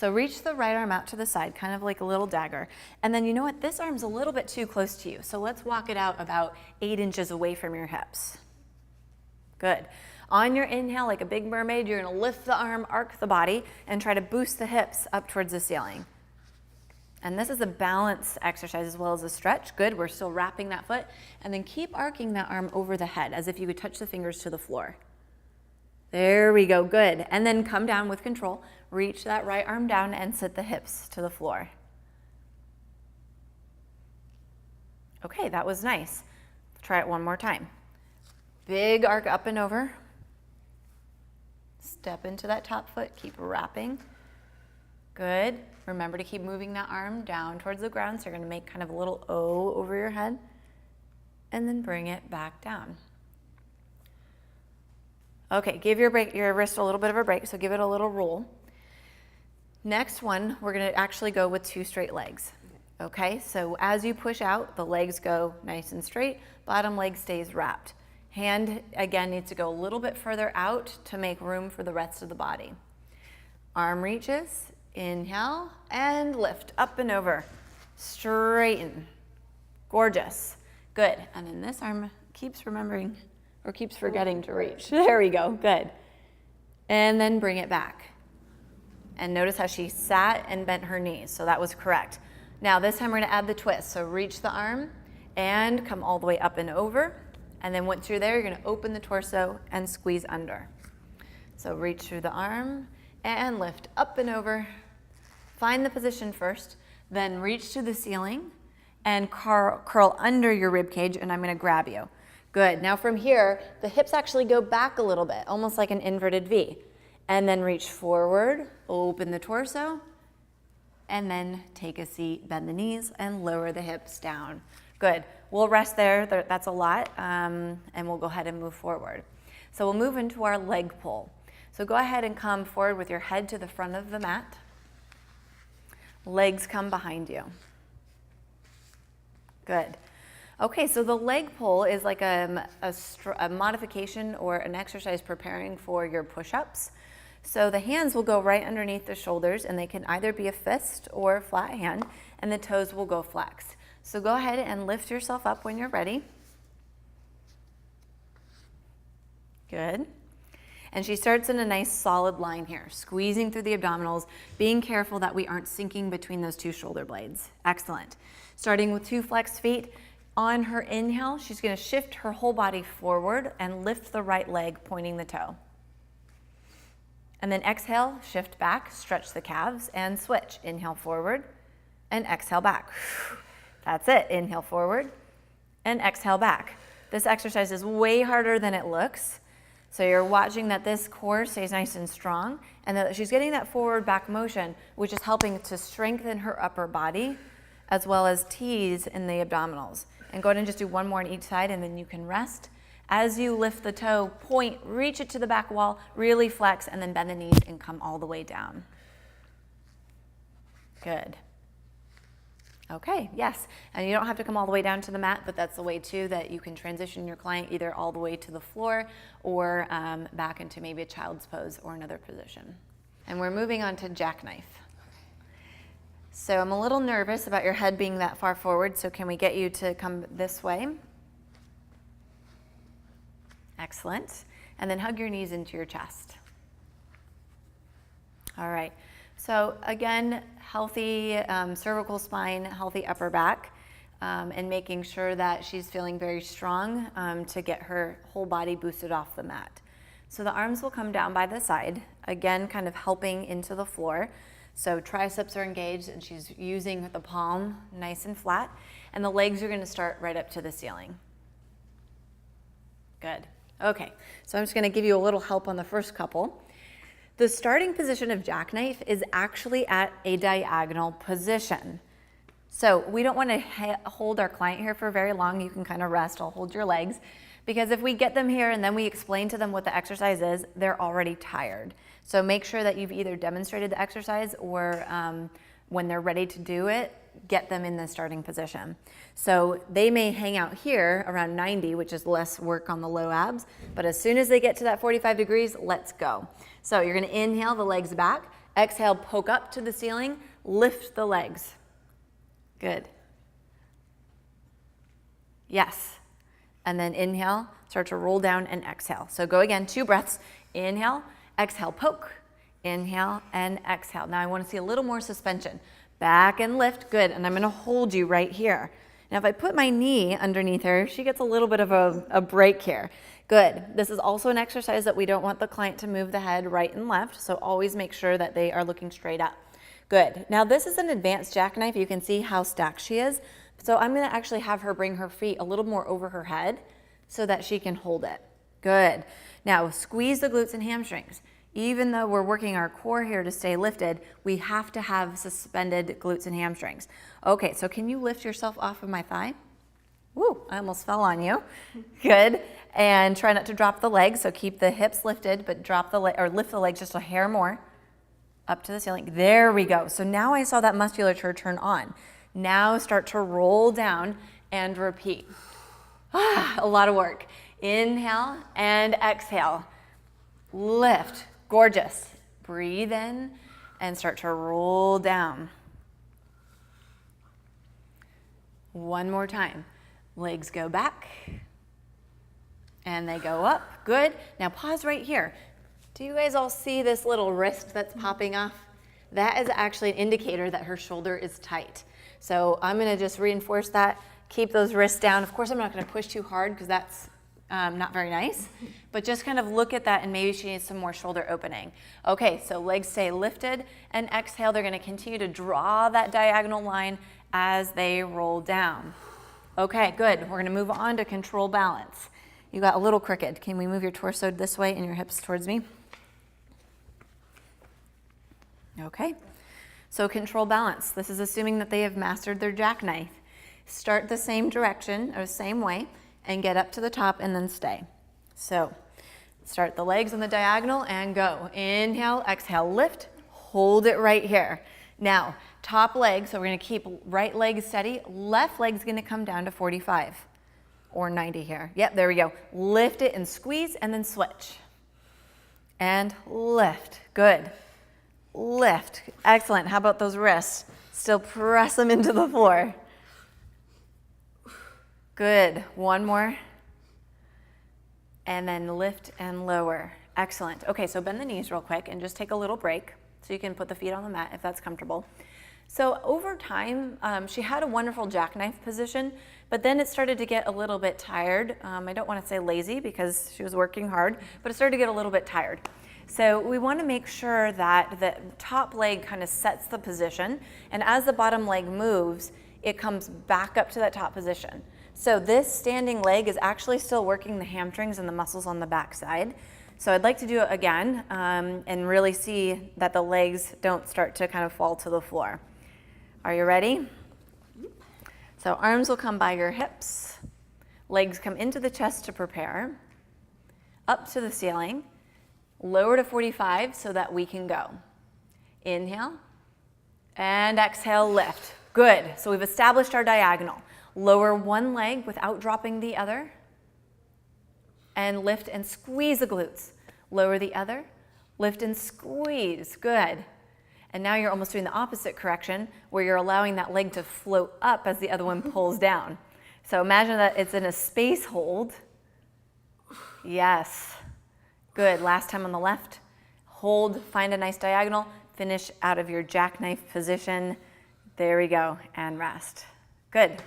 So reach the right arm out to the side, kind of like a little dagger. And then you know what, this arm's a little bit too close to you. So let's walk it out about 8 inches away from your hips. Good. On your inhale, like a big mermaid, you're gonna lift the arm, arc the body, and try to boost the hips up towards the ceiling. And this is a balance exercise as well as a stretch. Good, we're still wrapping that foot. And then keep arcing that arm over the head as if you would touch the fingers to the floor. There we go, good. And then come down with control. Reach that right arm down and sit the hips to the floor. Okay, that was nice. Try it one more time. Big arc up and over. Step into that top foot, keep wrapping. Good. Remember to keep moving that arm down towards the ground, so you're gonna make kind of a little O over your head, and then bring it back down. Okay, give your wrist a little bit of a break, so give it a little roll. Next one, we're gonna actually go with 2 straight legs. Okay, so as you push out, the legs go nice and straight, bottom leg stays wrapped. Hand, again, needs to go a little bit further out to make room for the rest of the body. Arm reaches, inhale, and lift, up and over. Straighten. Gorgeous. Good. And then this arm keeps remembering, or keeps forgetting to reach. There we go, good. And then bring it back. And notice how she sat and bent her knees, so that was correct. Now this time we're gonna add the twist. So reach the arm and come all the way up and over. And then once you're there, you're gonna open the torso and squeeze under. So reach through the arm and lift up and over. Find the position first, then reach to the ceiling and curl under your rib cage, and I'm gonna grab you. Good, now from here, the hips actually go back a little bit, almost like an inverted V. And then reach forward, open the torso, and then take a seat, bend the knees, and lower the hips down. Good, we'll rest there, that's a lot, and we'll go ahead and move forward. So we'll move into our leg pull. So go ahead and come forward with your head to the front of the mat. Legs come behind you. Good. Okay, so the leg pull is like a modification or an exercise preparing for your push-ups. So the hands will go right underneath the shoulders, and they can either be a fist or a flat hand, and the toes will go flexed. So go ahead and lift yourself up when you're ready. Good. And she starts in a nice solid line here, squeezing through the abdominals, being careful that we aren't sinking between those 2 shoulder blades. Excellent. Starting with 2 flexed feet. On her inhale, she's gonna shift her whole body forward and lift the right leg, pointing the toe. And then exhale, shift back, stretch the calves, and switch. Inhale forward, and exhale back. That's it, inhale forward, and exhale back. This exercise is way harder than it looks. So you're watching that this core stays nice and strong, and that she's getting that forward back motion, which is helping to strengthen her upper body, as well as tease in the abdominals. And go ahead and just do one more on each side, and then you can rest. As you lift the toe, point, reach it to the back wall, really flex, and then bend the knees and come all the way down. Good. Okay, yes, and you don't have to come all the way down to the mat, but that's the way too that you can transition your client either all the way to the floor or back into maybe a child's pose or another position. And we're moving on to JackKnife. So I'm a little nervous about your head being that far forward, so can we get you to come this way? Excellent. And then hug your knees into your chest. All right. So again, healthy cervical spine, healthy upper back, and making sure that she's feeling very strong to get her whole body boosted off the mat. So the arms will come down by the side, again, kind of helping into the floor. So triceps are engaged, and she's using the palm nice and flat, and the legs are gonna start right up to the ceiling. Good. Okay, so I'm just gonna give you a little help on the first couple. The starting position of JackKnife is actually at a diagonal position. So we don't want to hold our client here for very long. You can kind of rest. I'll hold your legs. Because if we get them here and then we explain to them what the exercise is, they're already tired. So make sure that you've either demonstrated the exercise or when they're ready to do it, get them in the starting position. So they may hang out here around 90, which is less work on the low abs, but as soon as they get to that 45 degrees, let's go. So you're gonna inhale the legs back, Exhale, poke up to the ceiling, lift the legs. Good. Yes. And then inhale, start to roll down and exhale. So go again, 2 breaths. Inhale, exhale, poke. Inhale and exhale. Now I want to see a little more suspension. Back and lift, good. And I'm going to hold you right here. Now if I put my knee underneath her, she gets a little bit of a break here. Good. This is also an exercise that we don't want the client to move the head right and left, so always make sure that they are looking straight up. Good. Now this is an advanced jackknife. You can see how stacked she is. So I'm going to actually have her bring her feet a little more over her head so that she can hold it. Good. Now squeeze the glutes and hamstrings. Even though we're working our core here to stay lifted, we have to have suspended glutes and hamstrings. Okay, so can you lift yourself off of my thigh? Woo, I almost fell on you. Good. And try not to drop the legs, so keep the hips lifted, but drop the leg or lift the legs just a hair more up to the ceiling. There we go. So now I saw that musculature turn on. Now start to roll down and repeat. A lot of work. Inhale and exhale. Lift. Gorgeous. Breathe in and start to roll down. One more time. Legs go back and they go up. Good. Now pause right here. Do you guys all see this little wrist that's popping off? That is actually an indicator that her shoulder is tight. So I'm going to just reinforce that. Keep those wrists down. Of course, I'm not going to push too hard because that's not very nice, but just kind of look at that and maybe she needs some more shoulder opening. Okay, so legs stay lifted and exhale. They're going to continue to draw that diagonal line as they roll down. Okay, good. We're going to move on to control balance. You got a little crooked. Can we move your torso this way and your hips towards me? Okay. So control balance. This is assuming that they have mastered their jackknife. Start the same direction or same way and get up to the top and then stay. So start the legs on the diagonal and go. Inhale, exhale, lift, hold it right here. Now, top leg, so we're going to keep right leg steady. Left leg's going to come down to 45 or 90 here. Yep, there we go. Lift it and squeeze and then switch. And lift. Good. Lift. Excellent. How about those wrists? Still press them into the floor. Good. One more. And then lift and lower. Excellent. Okay, so bend the knees real quick and just take a little break so you can put the feet on the mat if that's comfortable. So over time, she had a wonderful jackknife position, but then it started to get a little bit tired. I don't want to say lazy because she was working hard, but it started to get a little bit tired. So we want to make sure that the top leg kind of sets the position, and as the bottom leg moves, it comes back up to that top position. So this standing leg is actually still working the hamstrings and the muscles on the back side. So I'd like to do it again and really see that the legs don't start to kind of fall to the floor. Are you ready? So arms will come by your hips, legs come into the chest to prepare, up to the ceiling, lower to 45 so that we can go. Inhale and exhale, lift. Good. So we've established our diagonal. Lower one leg without dropping the other. And lift and squeeze the glutes. Lower the other, lift and squeeze. Good. And now you're almost doing the opposite correction where you're allowing that leg to float up as the other one pulls down. So imagine that it's in a space hold. Yes. Good. Last time on the left. Hold, find a nice diagonal, finish out of your jackknife position. There we go, and rest. Good.